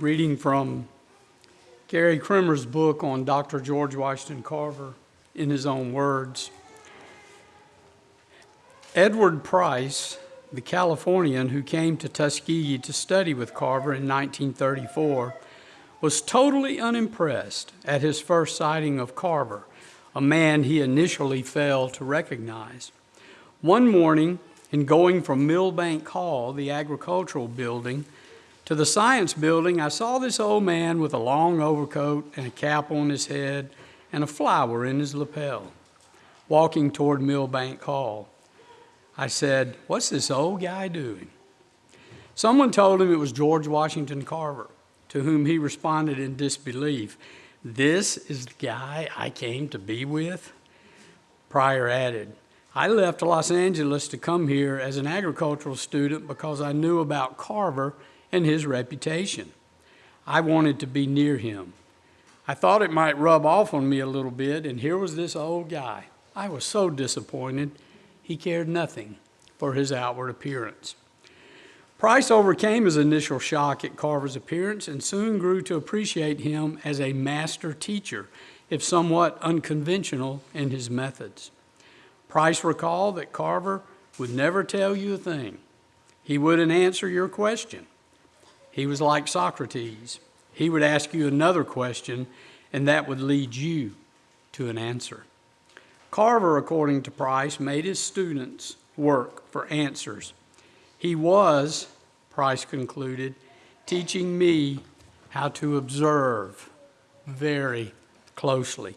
Reading from Gary Kremer's book on Dr. George Washington Carver in his own words. Edward Price, the Californian who came to Tuskegee to study with Carver in 1934, was totally unimpressed at his first sighting of Carver, a man he initially failed to recognize. One morning, in going from Millbank Hall, the agricultural building, to the science building, I saw this old man with a long overcoat and a cap on his head and a flower in his lapel, walking toward Millbank Hall. I said, "What's this old guy doing?" Someone told him it was George Washington Carver, to whom he responded in disbelief, "This is the guy I came to be with?" Pryor added, "I left Los Angeles to come here as an agricultural student because I knew about Carver and his reputation. I wanted to be near him. I thought it might rub off on me a little bit, and here was this old guy. I was so disappointed. He cared nothing for his outward appearance." Price overcame his initial shock at Carver's appearance and soon grew to appreciate him as a master teacher, if somewhat unconventional in his methods. Price recalled that Carver would never tell you a thing. He wouldn't answer your question. He was like Socrates. He would ask you another question, and that would lead you to an answer. Carver, according to Price, made his students work for answers. He was, Price concluded, teaching me how to observe very closely.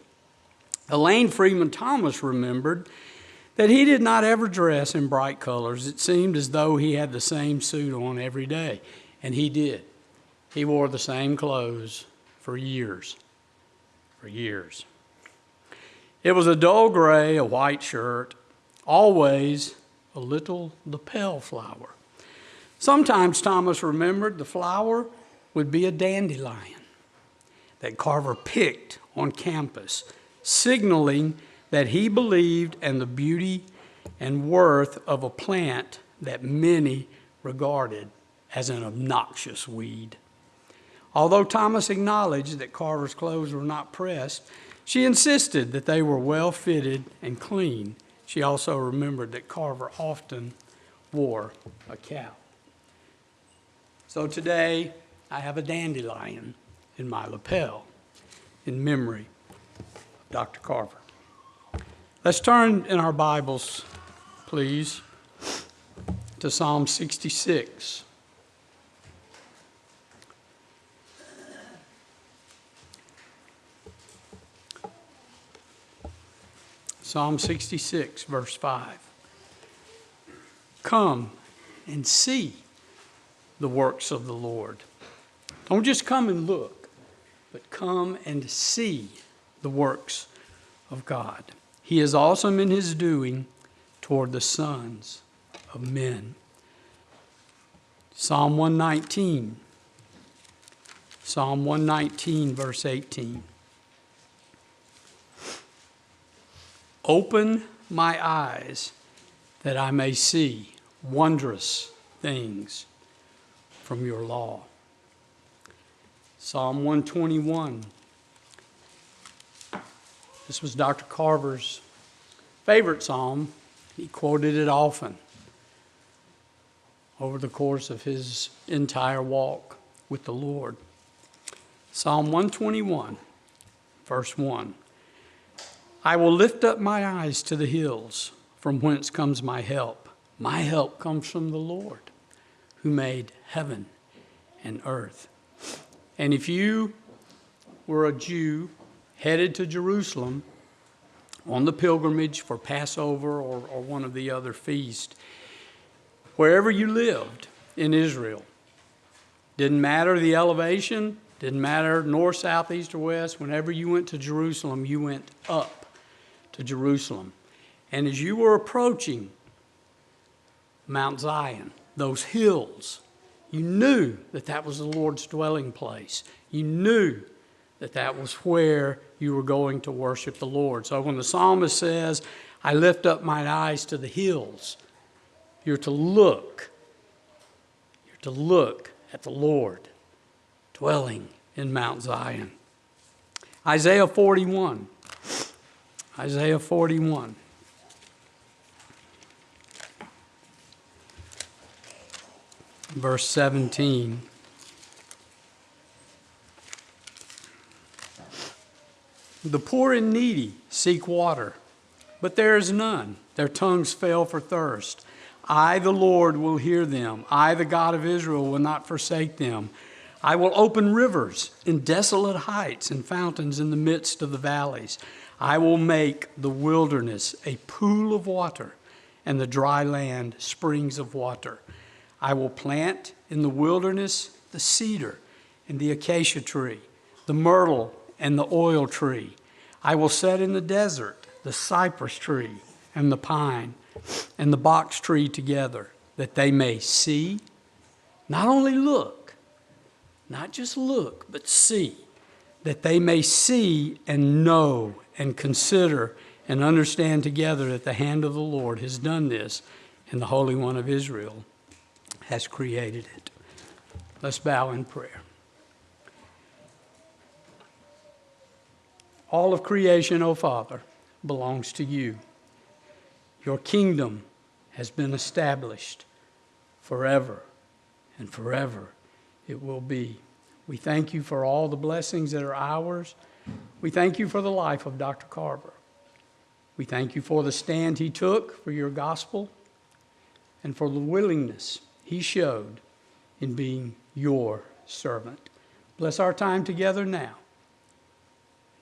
Elaine Freeman Thomas remembered that he did not ever dress in bright colors. It seemed as though he had the same suit on every day. And he did. He wore the same clothes for years. It was a dull gray, a white shirt, always a little lapel flower. Sometimes Thomas remembered the flower would be a dandelion that Carver picked on campus, signaling that he believed in the beauty and worth of a plant that many regarded as an obnoxious weed. Although Thomas acknowledged that Carver's clothes were not pressed, she insisted that they were well fitted and clean. She also remembered that Carver often wore a cap. So today, I have a dandelion in my lapel in memory of Dr. Carver. Let's turn in our Bibles, please, to Psalm 66. Psalm 66, verse 5. Come and see the works of the Lord. Don't just come and look, but come and see the works of God. He is awesome in his doing toward the sons of men. Psalm 119. Psalm 119, verse 18. Open my eyes that I may see wondrous things from your law. Psalm 121. This was Dr. Carver's favorite psalm. He quoted it often over the course of his entire walk with the Lord. Psalm 121, verse 1. I will lift up my eyes to the hills, from whence comes my help. My help comes from the Lord, who made heaven and earth. And if you were a Jew headed to Jerusalem on the pilgrimage for Passover or one of the other feasts, wherever you lived in Israel, didn't matter the elevation, didn't matter north, south, east, or west, whenever you went to Jerusalem, you went up to Jerusalem. And as you were approaching Mount Zion, those hills, you knew that that was the Lord's dwelling place. You knew that that was where you were going to worship the Lord. So when the psalmist says, I lift up mine eyes to the hills, you're to look at the Lord dwelling in Mount Zion. Isaiah 41. Isaiah 41. Verse 17. The poor and needy seek water, but there is none. Their tongues fail for thirst. I, the Lord, will hear them. I, the God of Israel, will not forsake them. I will open rivers in desolate heights and fountains in the midst of the valleys. I will make the wilderness a pool of water and the dry land springs of water. I will plant in the wilderness the cedar and the acacia tree, the myrtle and the oil tree. I will set in the desert the cypress tree and the pine and the box tree together, that they may see, not only look, not just look, but see, that they may see and know and consider and understand together that the hand of the Lord has done this, and the Holy One of Israel has created it. Let's bow in prayer. All of creation, O Father, belongs to you. Your kingdom has been established forever, and forever it will be. We thank you for all the blessings that are ours. We thank you for the life of Dr. Carver. We thank you for the stand he took for your gospel and for the willingness he showed in being your servant. Bless our time together now.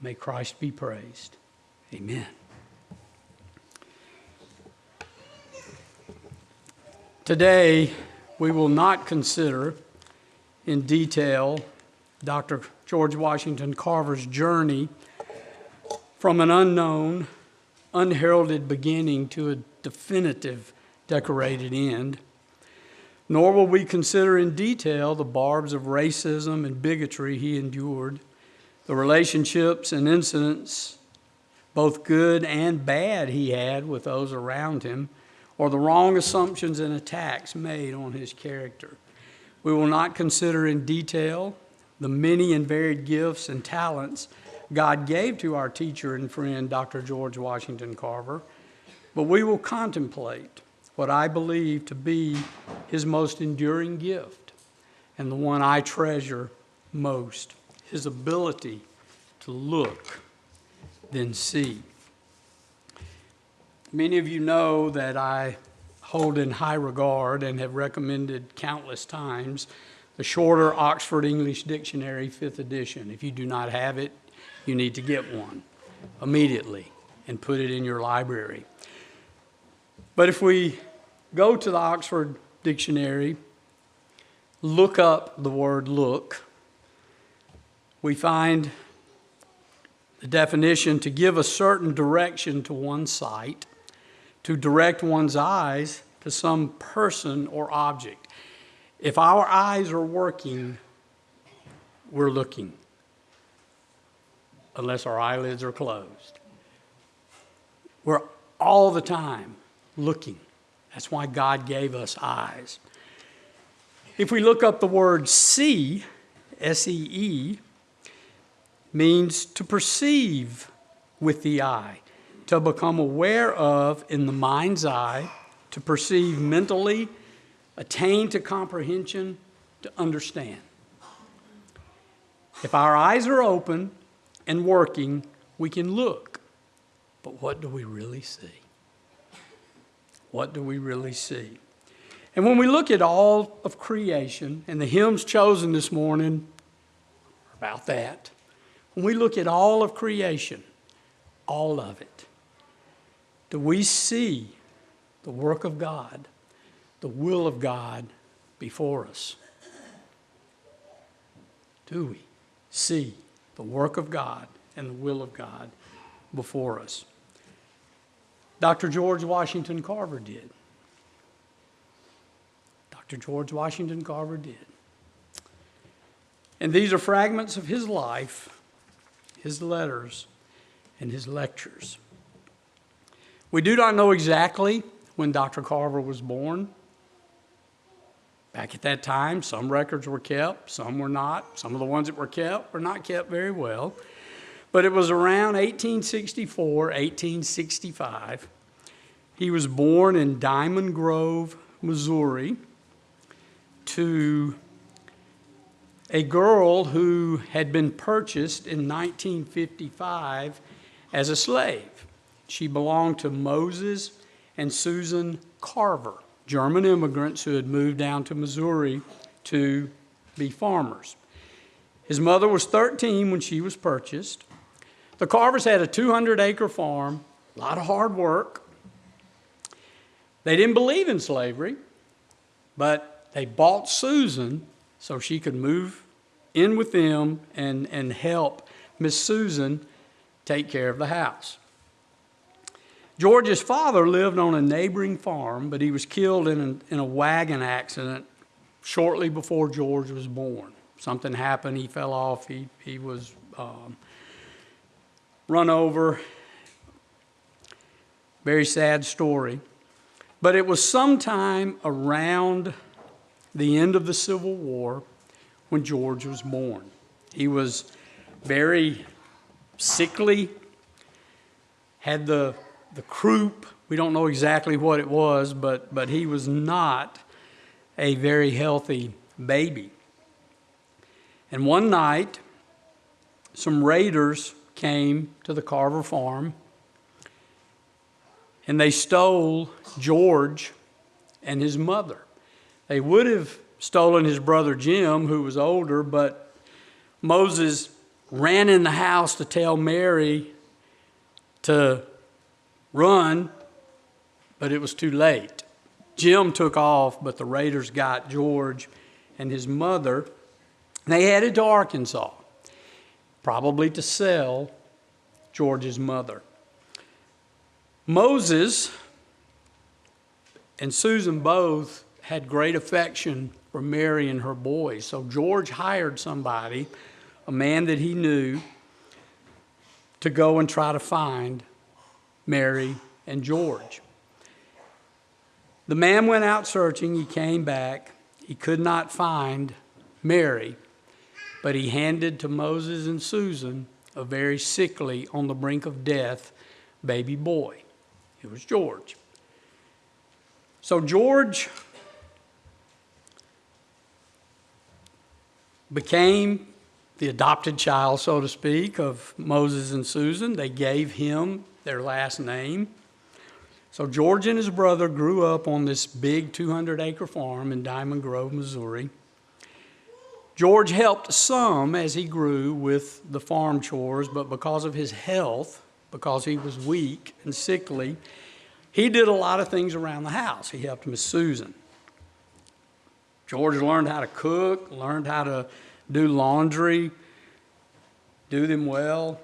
May Christ be praised. Amen. Today, we will not consider in detail Dr. George Washington Carver's journey from an unknown, unheralded beginning to a definitive, decorated end. Nor will we consider in detail the barbs of racism and bigotry he endured, the relationships and incidents, both good and bad, he had with those around him, or the wrong assumptions and attacks made on his character. We will not consider in detail the many and varied gifts and talents God gave to our teacher and friend, Dr. George Washington Carver, but we will contemplate what I believe to be his most enduring gift and the one I treasure most, his ability to look, then see. Many of you know that I hold in high regard and have recommended countless times the shorter Oxford English Dictionary, 5th edition. If you do not have it, you need to get one immediately and put it in your library. But if we go to the Oxford Dictionary, look up the word look, we find the definition to give a certain direction to one's sight, to direct one's eyes to some person or object. If our eyes are working, we're looking, unless our eyelids are closed. We're all the time looking. That's why God gave us eyes. If we look up the word see, S-E-E, means to perceive with the eye, to become aware of in the mind's eye, to perceive mentally, attain to comprehension, to understand. If our eyes are open and working, we can look. But what do we really see? What do we really see? And when we look at all of creation, and the hymns chosen this morning are about that, when we look at all of creation, all of it, do we see the work of God, the will of God before us? Do we see the work of God and the will of God before us? Dr. George Washington Carver did. Dr. George Washington Carver did. And these are fragments of his life, his letters, and his lectures. We do not know exactly when Dr. Carver was born, Back at that time, some records were kept, some were not. Some of the ones that were kept were not kept very well. But it was around 1864, 1865. He was born in Diamond Grove, Missouri, to a girl who had been purchased in 1955 as a slave. She belonged to Moses and Susan Carver, German immigrants who had moved down to Missouri to be farmers. His mother was 13 when she was purchased. The Carvers had a 200-acre farm, a lot of hard work. They didn't believe in slavery, but they bought Susan so she could move in with them and help Miss Susan take care of the house. George's father lived on a neighboring farm, but he was killed in a wagon accident shortly before George was born. Something happened, he fell off, he was run over. Very sad story. But it was sometime around the end of the Civil War when George was born. He was very sickly, had the croup. We don't know exactly what it was, but he was not a very healthy baby. And one night, some raiders came to the Carver farm, and they stole George and his mother. They would have stolen his brother Jim, who was older, but Moses ran in the house to tell Mary to run, but it was too late. Jim took off, but the raiders got George and his mother. They headed to Arkansas, probably to sell George's mother. Moses and Susan both had great affection for Mary and her boys, so George hired somebody, a man that he knew, to go and try to find Mary and George. The man went out searching. He came back. He could not find Mary, but he handed to Moses and Susan a very sickly, on the brink of death, baby boy. It was George. So George became the adopted child, so to speak, of Moses and Susan. They gave him their last name. So George and his brother grew up on this big 200-acre farm in Diamond Grove, Missouri. George helped some as he grew with the farm chores, but because of his health, because he was weak and sickly, he did a lot of things around the house. He helped Miss Susan. George learned how to cook, learned how to do laundry, do them well.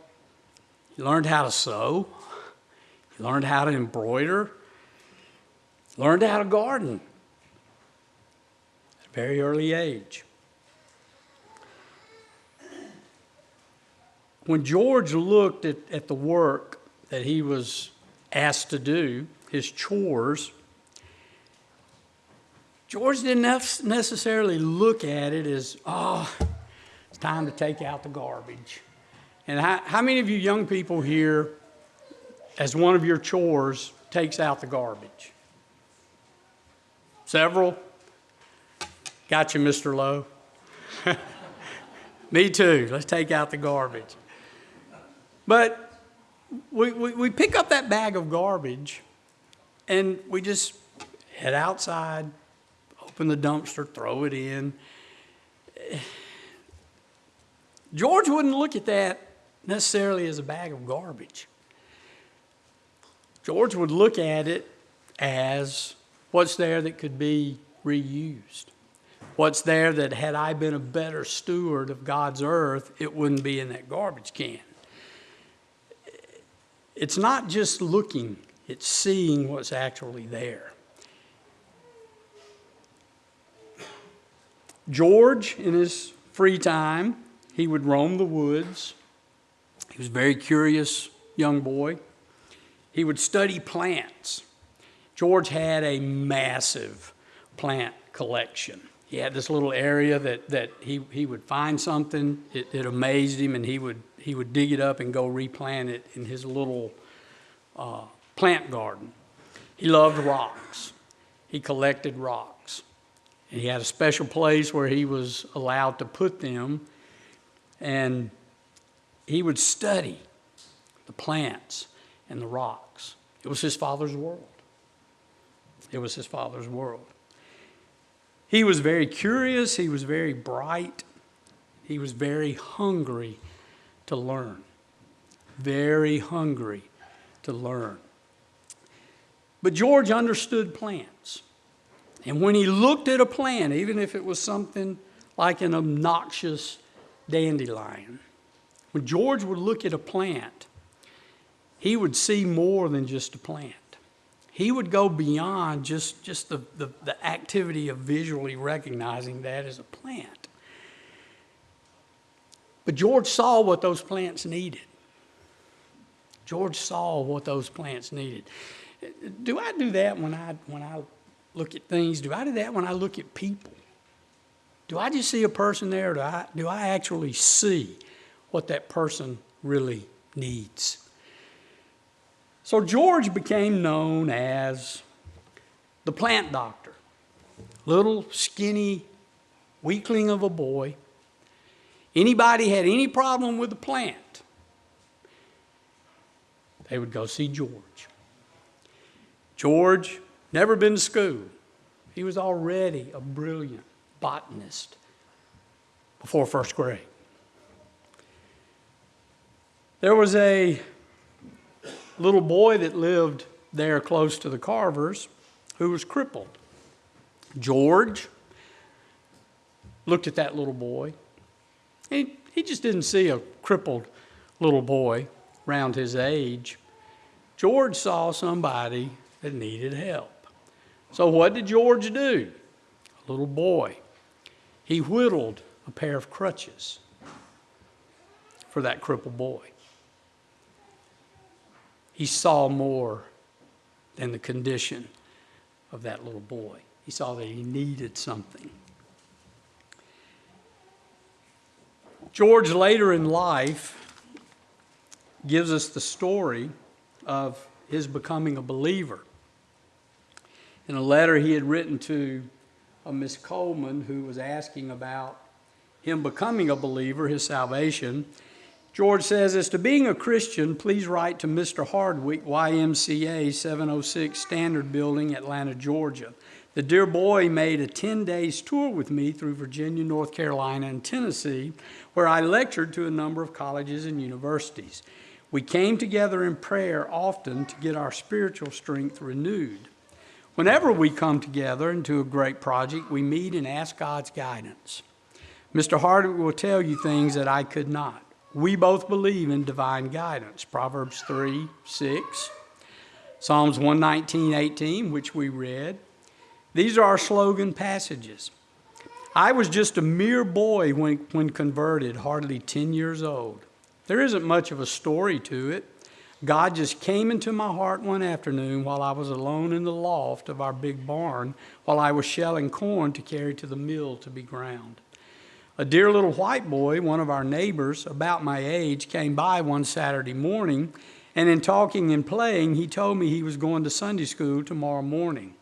He learned how to sew. He learned how to embroider. He learned how to garden at a very early age. When George looked at the work that he was asked to do, his chores, George didn't necessarily look at it as, oh, it's time to take out the garbage. And how many of you young people here, as one of your chores, takes out the garbage? Several? Got you, Mr. Lowe. Me too. Let's take out the garbage. But we pick up that bag of garbage and we just head outside, open the dumpster, throw it in. George wouldn't look at that necessarily as a bag of garbage. George would look at it as what's there that could be reused. What's there that, had I been a better steward of God's earth, it wouldn't be in that garbage can. It's not just looking, it's seeing what's actually there. George, in his free time, he would roam the woods. He was a very curious young boy. He would study plants. George had a massive plant collection. He had this little area that he would find something, it amazed him, and he would dig it up and go replant it in his little plant garden. He loved rocks. He collected rocks. And he had a special place where he was allowed to put them, and he would study the plants and the rocks. It was his father's world. It was his father's world. He was very curious. He was very bright. He was very hungry to learn. Very hungry to learn. But George understood plants. And when he looked at a plant, even if it was something like an obnoxious dandelion, when George would look at a plant, he would see more than just a plant. He would go beyond just the activity of visually recognizing that as a plant. But George saw what those plants needed. George saw what those plants needed. Do I do that when I look at things? Do I do that when I look at people? Do I just see a person there, or do I actually see what that person really needs? So George became known as the plant doctor. Little, skinny, weakling of a boy. Anybody had any problem with the plant, they would go see George. George, never been to school. He was already a brilliant botanist before first grade. There was a little boy that lived there close to the Carvers who was crippled. George looked at that little boy. He just didn't see a crippled little boy around his age. George saw somebody that needed help. So what did George do? A little boy. He whittled a pair of crutches for that crippled boy. He saw more than the condition of that little boy. He saw that he needed something. George later in life gives us the story of his becoming a believer. In a letter he had written to Miss Coleman, who was asking about him becoming a believer, his salvation, George says, as to being a Christian, please write to Mr. Hardwick, YMCA, 706 Standard Building, Atlanta, Georgia. The dear boy made a 10-day tour with me through Virginia, North Carolina, and Tennessee, where I lectured to a number of colleges and universities. We came together in prayer often to get our spiritual strength renewed. Whenever we come together into a great project, we meet and ask God's guidance. Mr. Hardwick will tell you things that I could not. We both believe in divine guidance. Proverbs 3:6, Psalms 119:18, which we read. These are our slogan passages. I was just a mere boy when converted, hardly 10 years old. There isn't much of a story to it. God just came into my heart one afternoon while I was alone in the loft of our big barn while I was shelling corn to carry to the mill to be ground. A dear little white boy, one of our neighbors, about my age, came by one Saturday morning, and in talking and playing, he told me he was going to Sunday school tomorrow morning.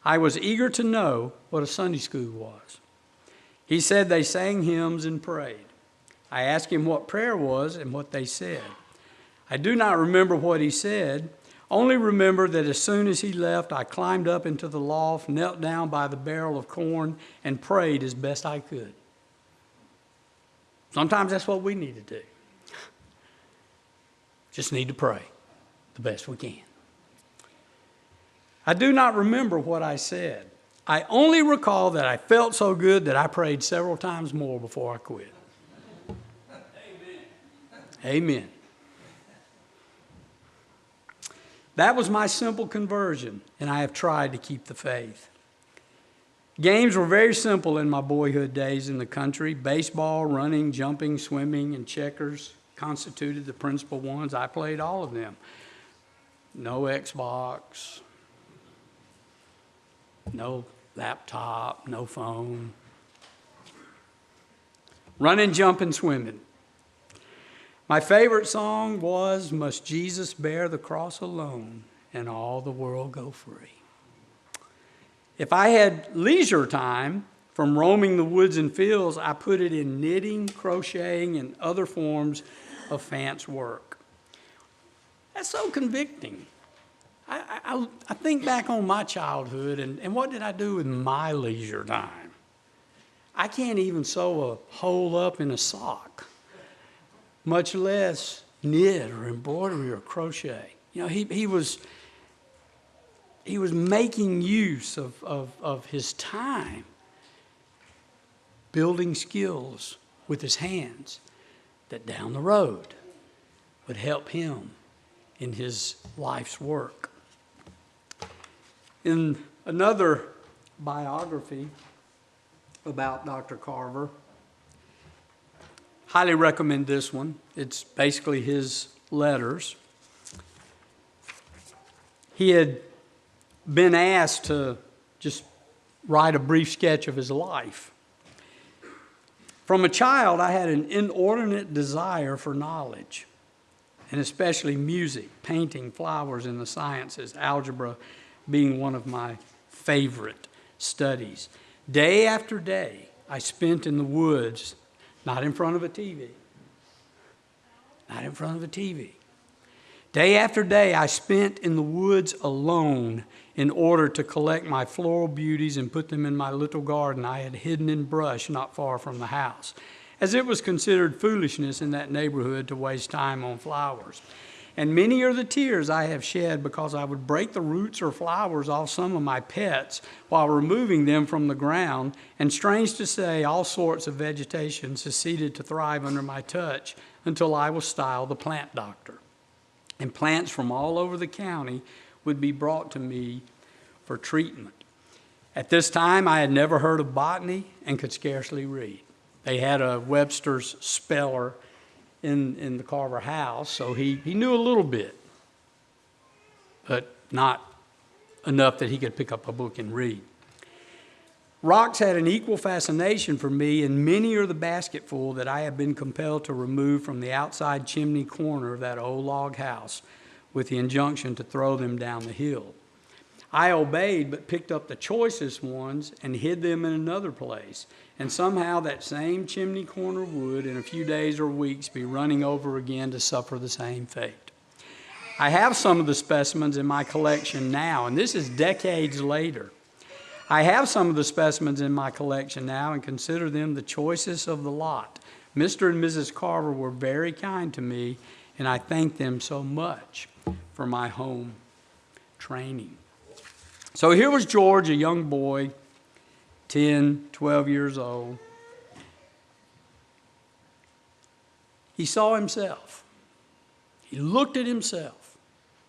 I was eager to know what a Sunday school was. He said they sang hymns and prayed. I asked him what prayer was and what they said. I do not remember what he said, only remember that as soon as he left, I climbed up into the loft, knelt down by the barrel of corn, and prayed as best I could. Sometimes that's what we need to do. Just need to pray the best we can. I do not remember what I said. I only recall that I felt so good that I prayed several times more before I quit. Amen. Amen. That was my simple conversion, and I have tried to keep the faith. Games were very simple in my boyhood days in the country. Baseball, running, jumping, swimming, and checkers constituted the principal ones. I played all of them. No Xbox, no laptop, no phone. running, jumping, swimming. My favorite song was, "Must Jesus Bear the Cross Alone and All the World Go Free?" If I had leisure time from roaming the woods and fields, I put it in knitting, crocheting, and other forms of fancy work. That's so convicting. I think back on my childhood and what did I do with my leisure time? I can't even sew a hole up in a sock, much less knit or embroidery or crochet. You know, he was making use of his time, building skills with his hands that down the road would help him in his life's work. In another biography about Dr. Carver, highly recommend this one. It's basically his letters. He had been asked to just write a brief sketch of his life. From a child, I had an inordinate desire for knowledge, and especially music, painting, flowers, and the sciences, algebra being one of my favorite studies. Day after day, I spent in the woods, not in front of a TV. Not in front of a TV. Day after day, I spent in the woods alone in order to collect my floral beauties and put them in my little garden I had hidden in brush not far from the house, as it was considered foolishness in that neighborhood to waste time on flowers. And many are the tears I have shed because I would break the roots or flowers off some of my pets while removing them from the ground, and strange to say, all sorts of vegetation succeeded to thrive under my touch until I was styled the plant doctor. And plants from all over the county would be brought to me for treatment. At this time, I had never heard of botany and could scarcely read. They had a Webster's speller in the Carver house, so he knew a little bit, but not enough that he could pick up a book and read. Rocks had an equal fascination for me, and many are the basketful that I have been compelled to remove from the outside chimney corner of that old log house with the injunction to throw them down the hill. I obeyed, but picked up the choicest ones and hid them in another place. And somehow that same chimney corner would, in a few days or weeks, be running over again to suffer the same fate. I have some of the specimens in my collection now, and this is decades later. I have some of the specimens in my collection now and consider them the choicest of the lot. Mr. and Mrs. Carver were very kind to me, and I thank them so much for my home training. So here was George, a young boy, 10, 12 years old. He saw himself. He looked at himself,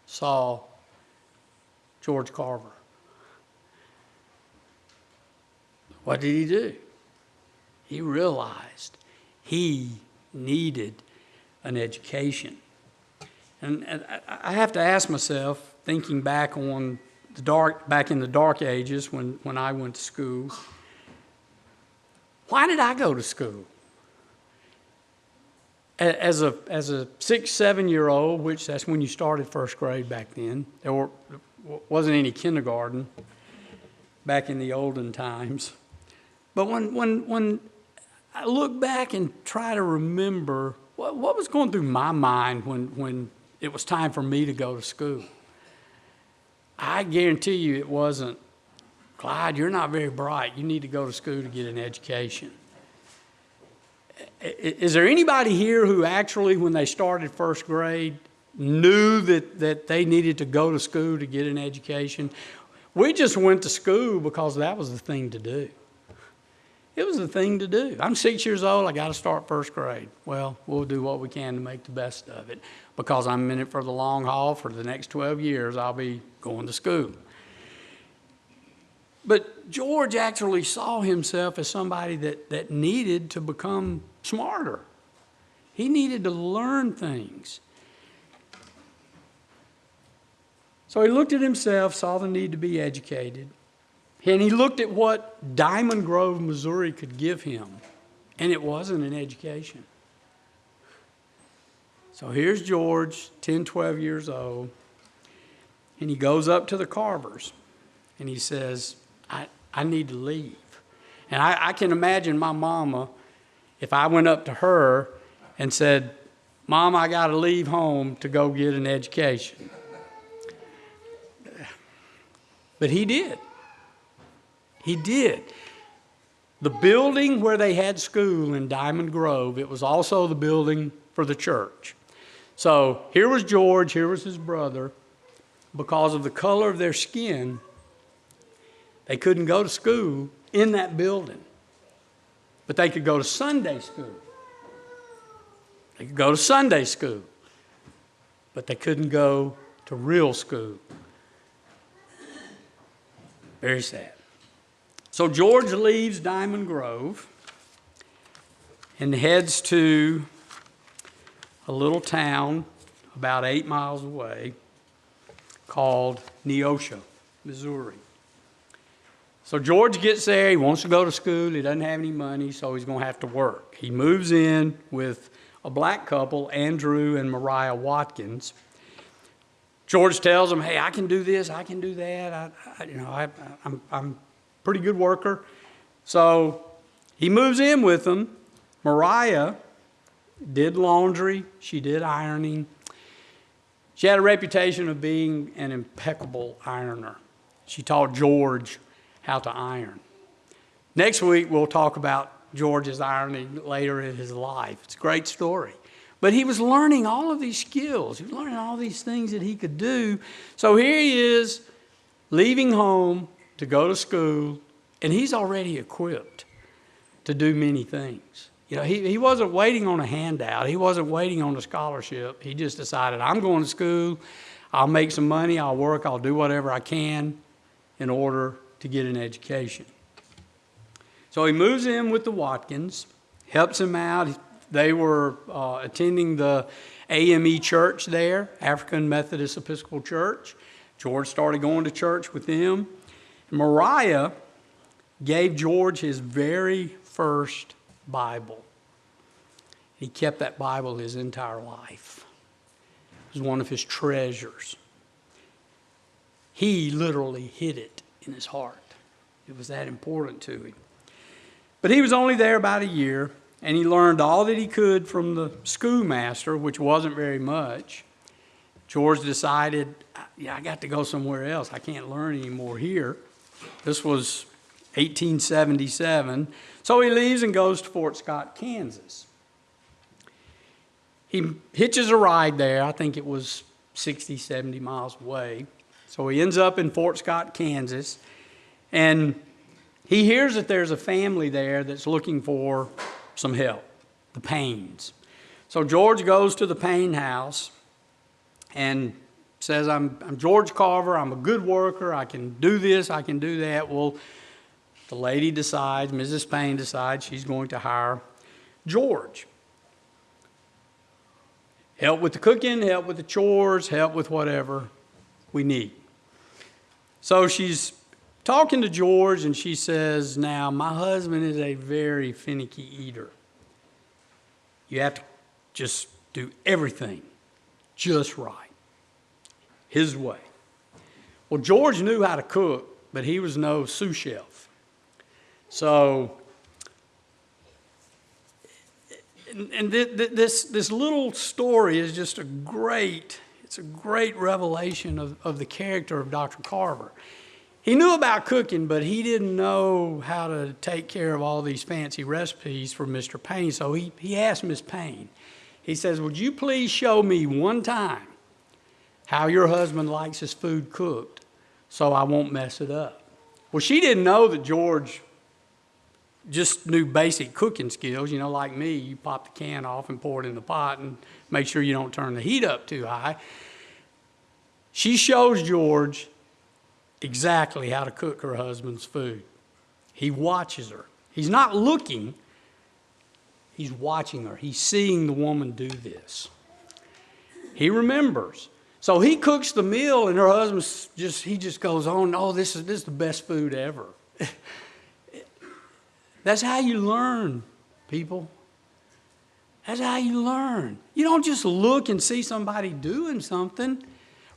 saw George Carver. What did he do? He realized he needed an education. And I have to ask myself, thinking back on back in the dark ages when I went to school, why did I go to school? As a 6, 7-year-old, which that's when you started first grade back then, there wasn't any kindergarten back in the olden times. But when I look back and try to remember what was going through my mind when it was time for me to go to school, I guarantee you it wasn't, "Clyde, you're not very bright. You need to go to school to get an education." Is there anybody here who actually, when they started first grade, knew that they needed to go to school to get an education? We just went to school because that was the thing to do. It was the thing to do. I'm 6 years old. I got to start first grade. Well, we'll do what we can to make the best of it because I'm in it for the long haul. For the next 12 years, I'll be going to school. But George actually saw himself as somebody that needed to become smarter. He needed to learn things. So he looked at himself, saw the need to be educated, and he looked at what Diamond Grove, Missouri could give him, And it wasn't an education. So here's George, 10, 12 years old, and he goes up to the Carvers, and he says, I need to leave. And I can imagine my mama, if I went up to her and said, Mom, I got to leave home to go get an education. But he did. He did. The building where they had school in Diamond Grove, it was also the building for the church. So here was George, here was his brother. Because of the color of their skin, they couldn't go to school in that building. But they could go to Sunday school. They could go to Sunday school. But they couldn't go to real school. Very sad. So George leaves Diamond Grove and heads to a little town about 8 miles away called Neosho, Missouri. So George gets there. He wants to go to school. He doesn't have any money, so he's going to have to work. He moves in with a black couple, Andrew and Mariah Watkins. George tells him, hey, I can do this, I can do that. I'm a pretty good worker. So he moves in with them. Mariah did laundry. She did ironing. She had a reputation of being an impeccable ironer. She taught George how to iron. Next week, we'll talk about George's ironing later in his life. It's a great story. But he was learning all of these skills. He was learning all these things that he could do. So here he is, leaving home to go to school, and he's already equipped to do many things. You know, he wasn't waiting on a handout. He wasn't waiting on a scholarship. He just decided, I'm going to school. I'll make some money. I'll work. I'll do whatever I can in order to get an education. So he moves in with the Watkins, helps him out. They were attending the AME church there, African Methodist Episcopal Church. George started going to church with them. Mariah gave George his very first Bible. He kept that Bible his entire life. It was one of his treasures. He literally hid it in his heart. It was that important to him. But he was only there about a year, and he learned all that he could from the schoolmaster, which wasn't very much. George decided, I got to go somewhere else. I can't learn anymore here. This was 1877. So he leaves and goes to Fort Scott, Kansas. He hitches a ride there. I think it was 60, 70 miles away. So he ends up in Fort Scott, Kansas. And he hears that there's a family there that's looking for some help, the Paynes. So George goes to the Payne house and says, I'm George Carver. I'm a good worker. I can do this. I can do that. Well, the lady decides, Mrs. Payne decides she's going to hire George. Help with the cooking, help with the chores, help with whatever we need. So she's talking to George, and she says, now, my husband is a very finicky eater. You have to just do everything just right, his way. Well, George knew how to cook, but he was no sous chef. So, and this little story is just it's a great revelation of the character of Dr. Carver. He knew about cooking, but he didn't know how to take care of all these fancy recipes for Mr. Payne. So he asked Miss Payne, he says, would you please show me one time how your husband likes his food cooked so I won't mess it up? Well, she didn't know that George just knew basic cooking skills. You know, like me, you pop the can off and pour it in the pot and make sure you don't turn the heat up too high. She shows George exactly how to cook her husband's food. He watches her. He's not looking. He's watching her. He's seeing the woman do this. He remembers. So he cooks the meal, and her husband just goes on, oh, this is the best food ever. That's how you learn people. That's how you learn. You don't just look and see somebody doing something.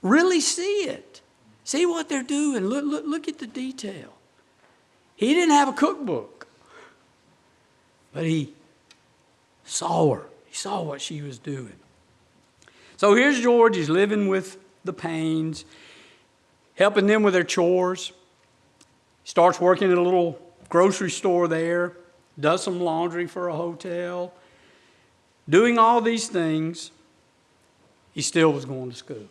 Really see it. See what they're doing. Look at the detail. He didn't have a cookbook, but he saw her. He saw what she was doing. So here's George. He's living with the Paynes, helping them with their chores. He starts working at a little grocery store there, does some laundry for a hotel. Doing all these things, he still was going to school.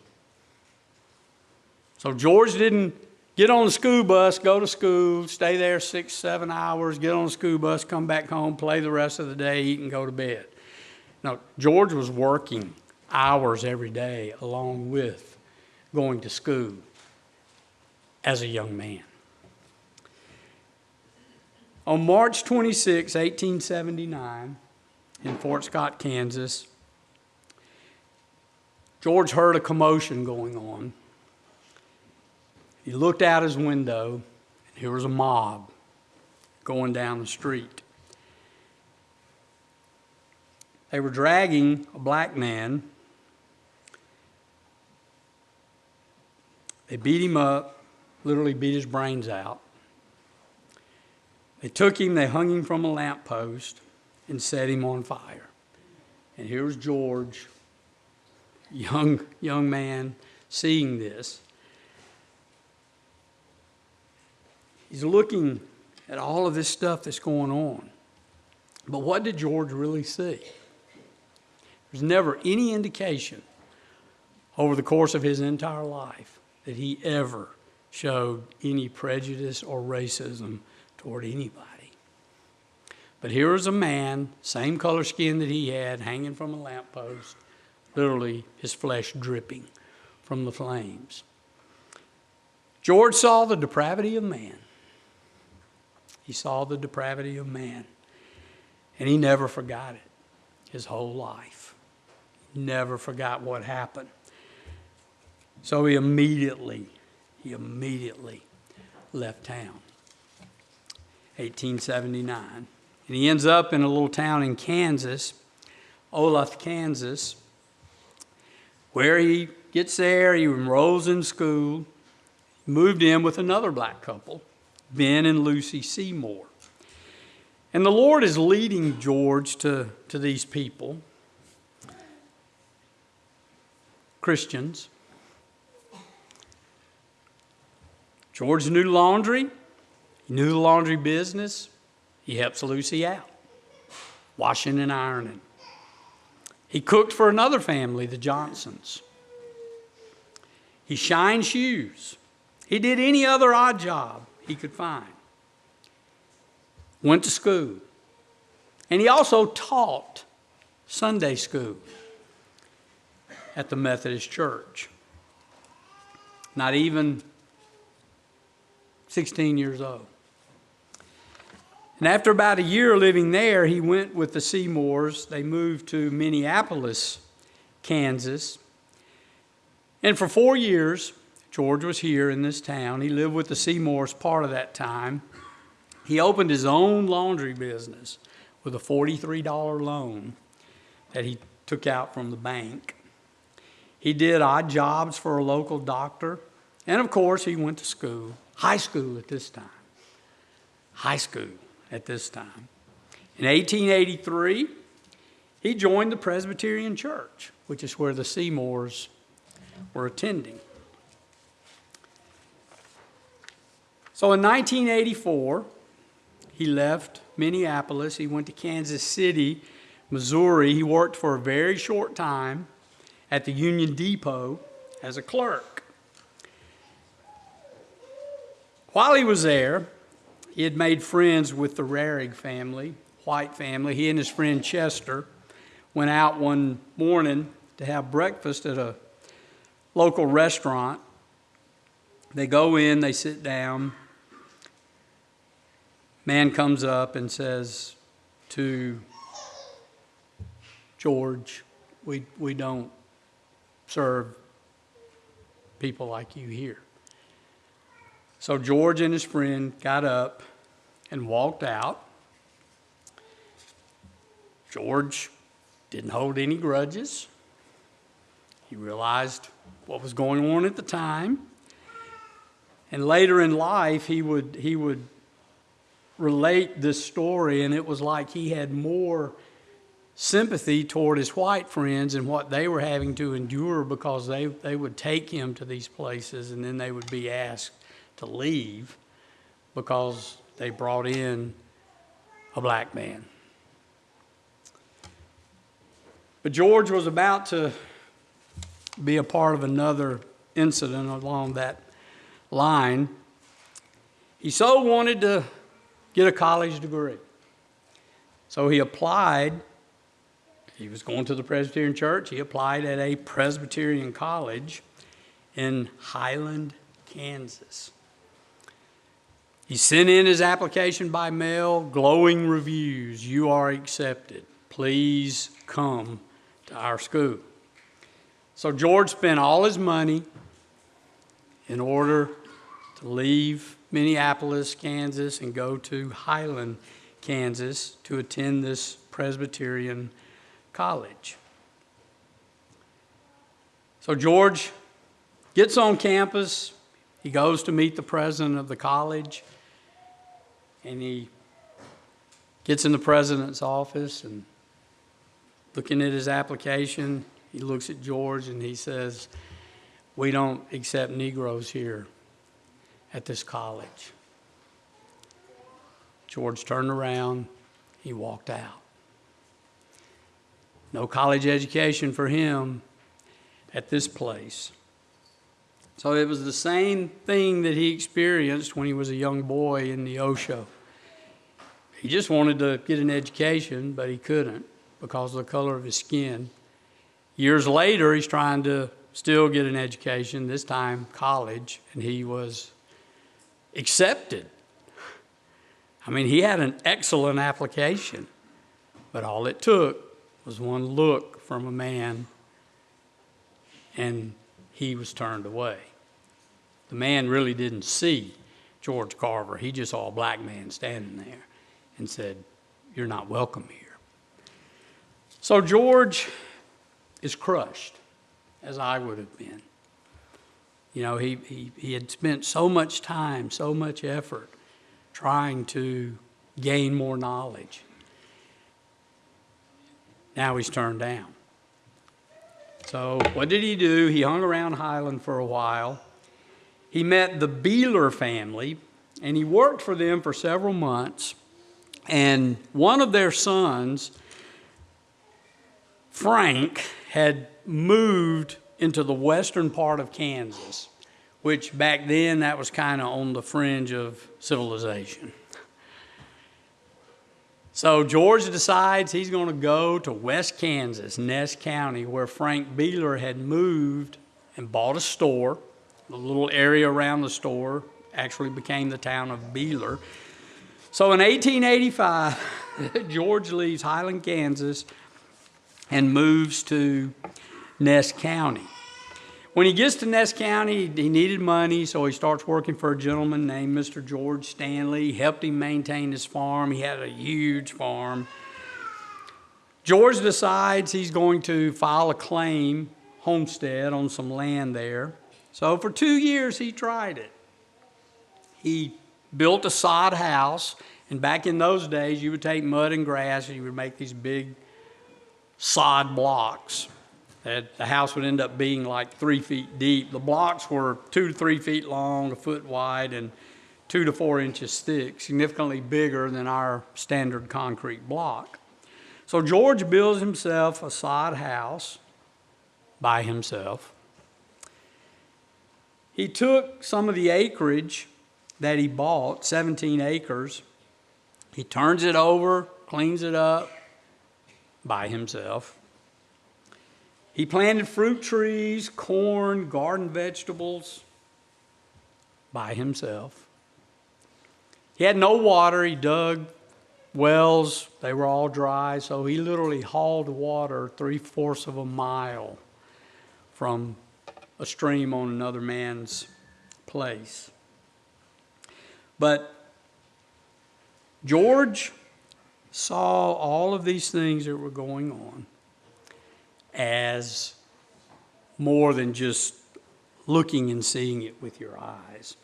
So George didn't get on the school bus, go to school, stay there 6, 7 hours, get on the school bus, come back home, play the rest of the day, eat, and go to bed. No, George was working hours every day along with going to school as a young man. On March 26, 1879, in Fort Scott, Kansas, George heard a commotion going on. He looked out his window, and here was a mob going down the street. They were dragging a black man. They beat him up, literally beat his brains out. They took him, they hung him from a lamppost and set him on fire. And here's George, young man, seeing this. He's looking at all of this stuff that's going on. But what did George really see? There's never any indication over the course of his entire life that he ever showed any prejudice or racism toward anybody. But here was a man, same color skin that he had, hanging from a lamppost, literally his flesh dripping from the flames. George saw the depravity of man. He saw the depravity of man, and he never forgot it his whole life. He never forgot what happened. So he immediately left town. 1879. And he ends up in a little town in Kansas, Olathe, Kansas, where he gets there, he enrolls in school, moved in with another black couple, Ben and Lucy Seymour. And the Lord is leading George to these people, Christians. George knew laundry. He knew the laundry business. He helps Lucy out, washing and ironing. He cooked for another family, the Johnsons. He shined shoes. He did any other odd job he could find. Went to school. And he also taught Sunday school at the Methodist Church. Not even 16 years old. And after about a year living there, he went with the Seymours. They moved to Minneapolis, Kansas. And for 4 years, George was here in this town. He lived with the Seymours part of that time. He opened his own laundry business with a $43 loan that he took out from the bank. He did odd jobs for a local doctor. And of course, he went to school, high school at this time. High school at this time. In 1883, he joined the Presbyterian Church, which is where the Seymours were attending. So in 1984, he left Minneapolis. He went to Kansas City, Missouri. He worked for a very short time at the Union Depot as a clerk. While he was there, he had made friends with the Rarig family, white family. He and his friend Chester went out one morning to have breakfast at a local restaurant. They go in, they sit down. Man comes up and says to George, we don't serve people like you here. So George and his friend got up and walked out. George didn't hold any grudges. He realized what was going on at the time. And later in life, he would relate this story, and it was like he had more sympathy toward his white friends and what they were having to endure, because they would take him to these places and then they would be asked to leave because they brought in a black man. But George was about to be a part of another incident along that line. He so wanted to get a college degree. So he applied. He was going to the Presbyterian church. He applied at a Presbyterian college in Highland, Kansas. He sent in his application by mail, glowing reviews. "You are accepted. Please come to our school." So George spent all his money in order to leave Minneapolis, Kansas, and go to Highland, Kansas, to attend this Presbyterian college. So George gets on campus. He goes to meet the president of the college, and he gets in the president's office, and looking at his application, he looks at George and he says, "We don't accept Negroes here at this college." George turned around, he walked out. No college education for him at this place. So it was the same thing that he experienced when he was a young boy in Neosho. He just wanted to get an education, but he couldn't because of the color of his skin. Years later, he's trying to still get an education, this time college, and he was accepted. I mean, he had an excellent application, but all it took was one look from a man, and he was turned away. The man really didn't see George Carver. He just saw a black man standing there and said, "You're not welcome here." So George is crushed, as I would have been. You know, he had spent so much time, so much effort trying to gain more knowledge. Now he's turned down. So what did he do? He hung around Highland for a while. He met the Beeler family, and he worked for them for several months. And one of their sons, Frank, had moved into the western part of Kansas, which back then that was kind of on the fringe of civilization. So George decides he's going to go to West Kansas, Ness County, where Frank Beeler had moved and bought a store. The little area around the store actually became the town of Beeler. So in 1885, George leaves Highland, Kansas, and moves to Ness County. When he gets to Ness County, he needed money, so he starts working for a gentleman named Mr. George Stanley. He helped him maintain his farm. He had a huge farm. George decides he's going to file a claim, homestead, on some land there. So for 2 years, he tried it. He built a sod house, and back in those days, you would take mud and grass, and you would make these big sod blocks. The house would end up being like 3 feet deep. The blocks were 2 to 3 feet long, a foot wide, and 2 to 4 inches thick, significantly bigger than our standard concrete block. So George builds himself a sod house by himself. He took some of the acreage that he bought, 17 acres. He turns it over, cleans it up by himself. He planted fruit trees, corn, garden vegetables by himself. He had no water. He dug wells. They were all dry, so he literally hauled water 3/4 of a mile from a stream on another man's place. But George saw all of these things that were going on as more than just looking and seeing it with your eyes.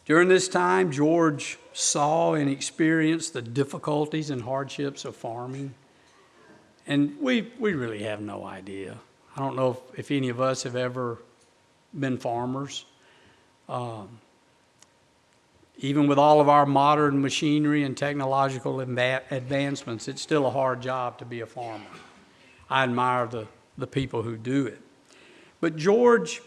During this time, George saw and experienced the difficulties and hardships of farming. And we really have no idea. I don't know if any of us have ever been farmers. Even with all of our modern machinery and technological advancements, it's still a hard job to be a farmer. I admire the people who do it. But George,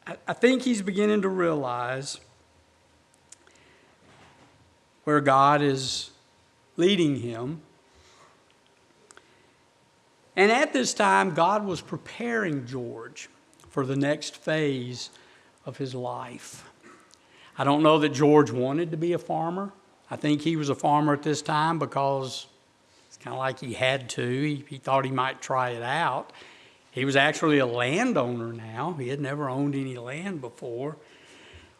I think he's beginning to realize where God is leading him. And at this time, God was preparing George for the next phase of his life. I don't know that George wanted to be a farmer. I think he was a farmer at this time because it's kind of like he had to. He thought he might try it out. He was actually a landowner now. He had never owned any land before.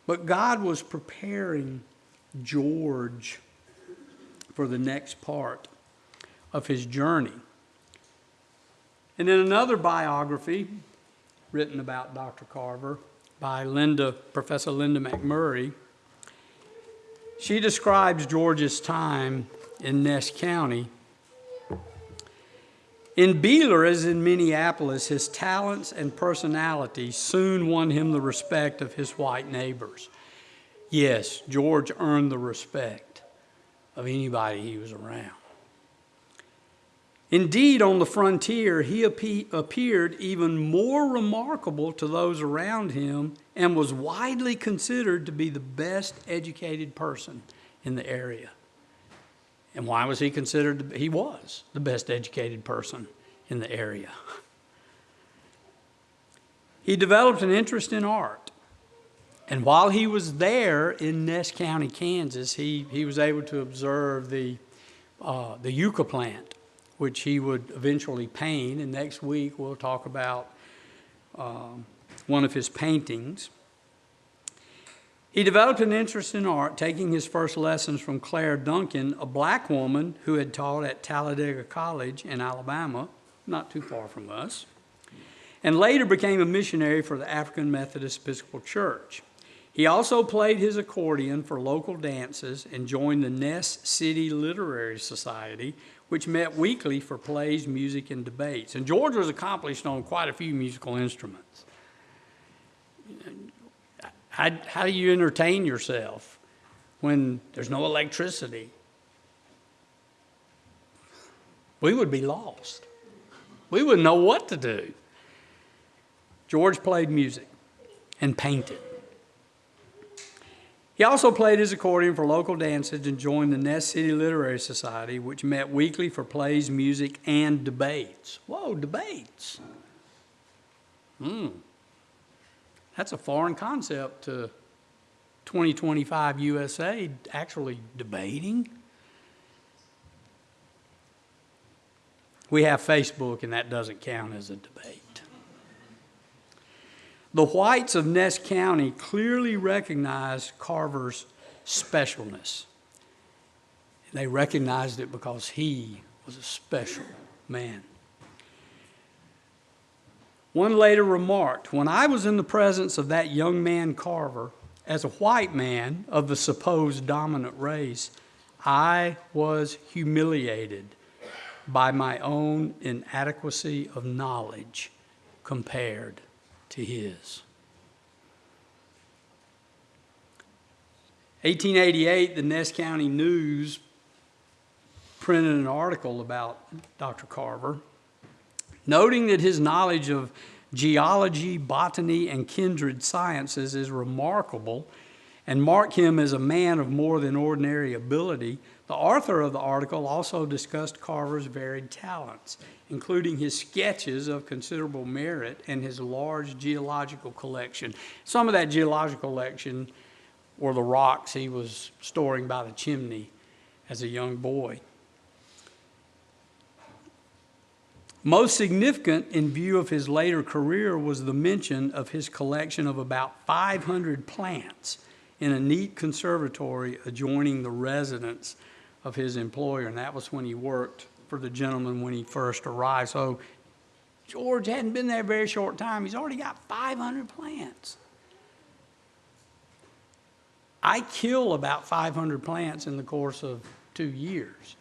But God was preparing George for the next part of his journey. And in another biography written about Dr. Carver by Professor Linda McMurray, she describes George's time in Ness County. In Beeler, as in Minneapolis, his talents and personality soon won him the respect of his white neighbors. Yes, George earned the respect of anybody he was around. Indeed, on the frontier, he appeared even more remarkable to those around him and was widely considered to be the best educated person in the area. And why was he considered? He was the best educated person in the area. He developed an interest in art. And while he was there in Ness County, Kansas, he was able to observe the yucca plant, which he would eventually paint. And next week we'll talk about one of his paintings. He developed an interest in art, taking his first lessons from Claire Duncan, a black woman who had taught at Talladega College in Alabama, not too far from us, and later became a missionary for the African Methodist Episcopal Church. He also played his accordion for local dances and joined the Ness City Literary Society, which met weekly for plays, music, and debates. And George was accomplished on quite a few musical instruments. How do you entertain yourself when there's no electricity? We would be lost. We wouldn't know what to do. George played music and painted. He also played his accordion for local dances and joined the Ness City Literary Society, which met weekly for plays, music, and debates. Whoa, debates. That's a foreign concept to 2025 USA, actually debating. We have Facebook, and that doesn't count as a debate. The whites of Ness County clearly recognized Carver's specialness. They recognized it because he was a special man. One later remarked, "When I was in the presence of that young man Carver, as a white man of the supposed dominant race, I was humiliated by my own inadequacy of knowledge compared to his." 1888, the Ness County News printed an article about Dr. Carver, noting that his knowledge of geology, botany, and kindred sciences is remarkable and marked him as a man of more than ordinary ability. The author of the article also discussed Carver's varied talents, including his sketches of considerable merit and his large geological collection. Some of that geological collection were the rocks he was storing by the chimney as a young boy. Most significant in view of his later career was the mention of his collection of about 500 plants, in a neat conservatory adjoining the residence of his employer. And that was when he worked for the gentleman when he first arrived. So George hadn't been there a very short time. He's already got 500 plants. I kill about 500 plants in the course of 2 years.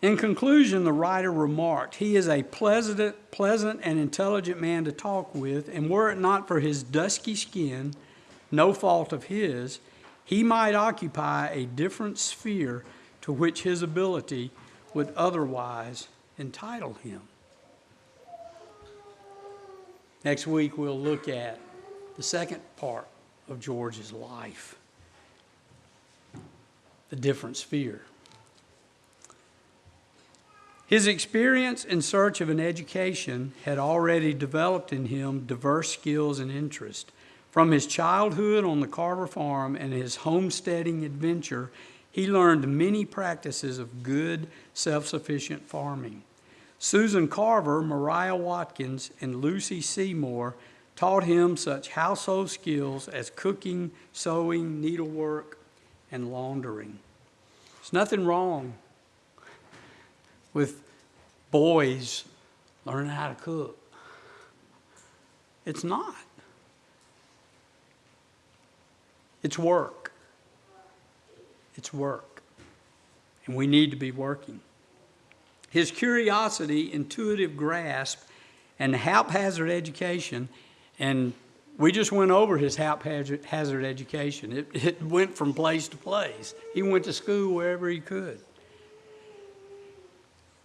In conclusion, the writer remarked, "He is a pleasant and intelligent man to talk with, and were it not for his dusky skin, no fault of his, he might occupy a different sphere to which his ability would otherwise entitle him." Next week, we'll look at the second part of George's life, the different sphere. His experience in search of an education had already developed in him diverse skills and interests. From his childhood on the Carver farm and his homesteading adventure, he learned many practices of good, self-sufficient farming. Susan Carver, Mariah Watkins, and Lucy Seymour taught him such household skills as cooking, sewing, needlework, and laundering. There's nothing wrong with boys learning how to cook. It's not. It's work. It's work. And we need to be working. His curiosity, intuitive grasp, and haphazard education, and we just went over his haphazard education. It went from place to place. He went to school wherever he could.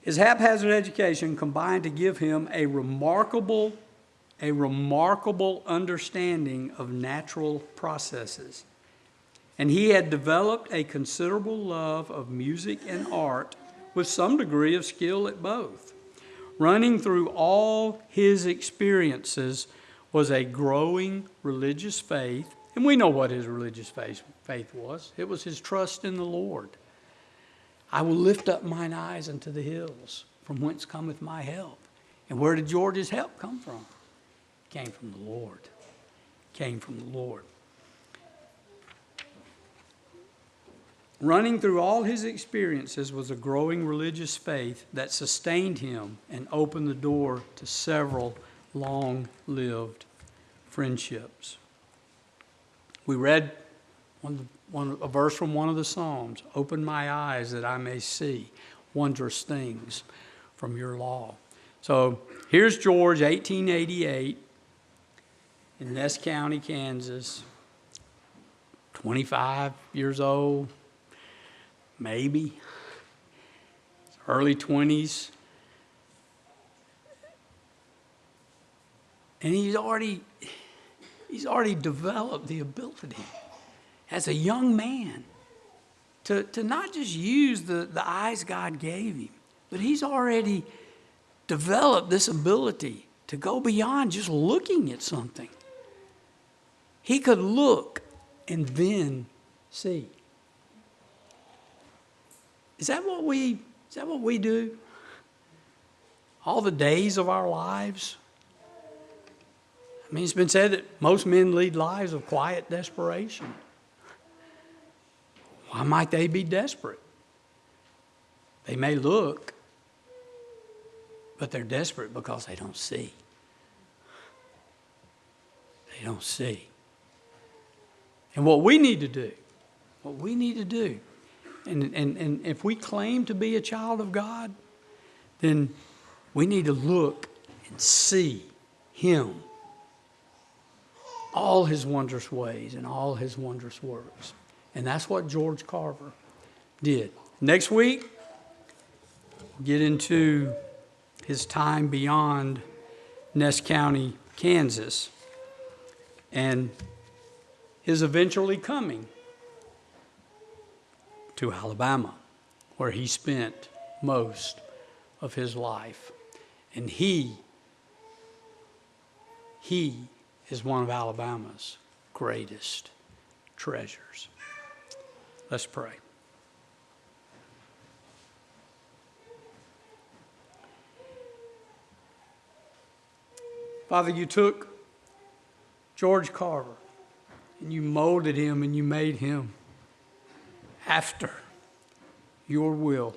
His haphazard education combined to give him a remarkable understanding of natural processes. And he had developed a considerable love of music and art with some degree of skill at both. Running through all his experiences was a growing religious faith, and we know what his religious faith was. It was his trust in the Lord. "I will lift up mine eyes unto the hills, from whence cometh my help." And where did George's help come from? It came from the Lord. It came from the Lord. Running through all his experiences was a growing religious faith that sustained him and opened the door to several long-lived friendships. We read a verse from one of the Psalms, "Open my eyes that I may see wondrous things from your law." So here's George, 1888, in Ness County, Kansas, 25 years old, maybe, early 20s. And he's already developed the ability as a young man to not just use the eyes God gave him, but he's already developed this ability to go beyond just looking at something. He could look and then see. Is that what we do? All the days of our lives? I mean, it's been said that most men lead lives of quiet desperation. Why might they be desperate? They may look, but they're desperate because they don't see. They don't see. And what we need to do, and if we claim to be a child of God, then we need to look and see Him, all His wondrous ways and all His wondrous works. And that's what George Carver did. Next week, we'll get into his time beyond Ness County, Kansas, and his eventually coming to Alabama, where he spent most of his life. And he is one of Alabama's greatest treasures. Let's pray. Father, you took George Carver, and you molded him and you made him after your will.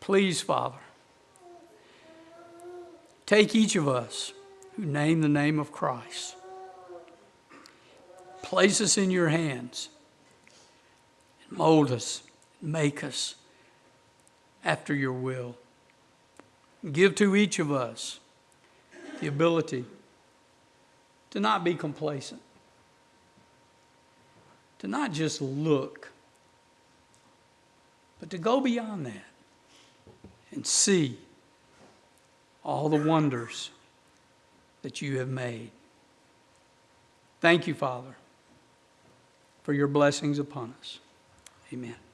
Please, Father, take each of us who name the name of Christ, place us in your hands, and mold us, make us after your will. Give to each of us the ability to not be complacent, to not just look, but to go beyond that and see all the wonders that you have made. Thank you, Father, for your blessings upon us. Amen.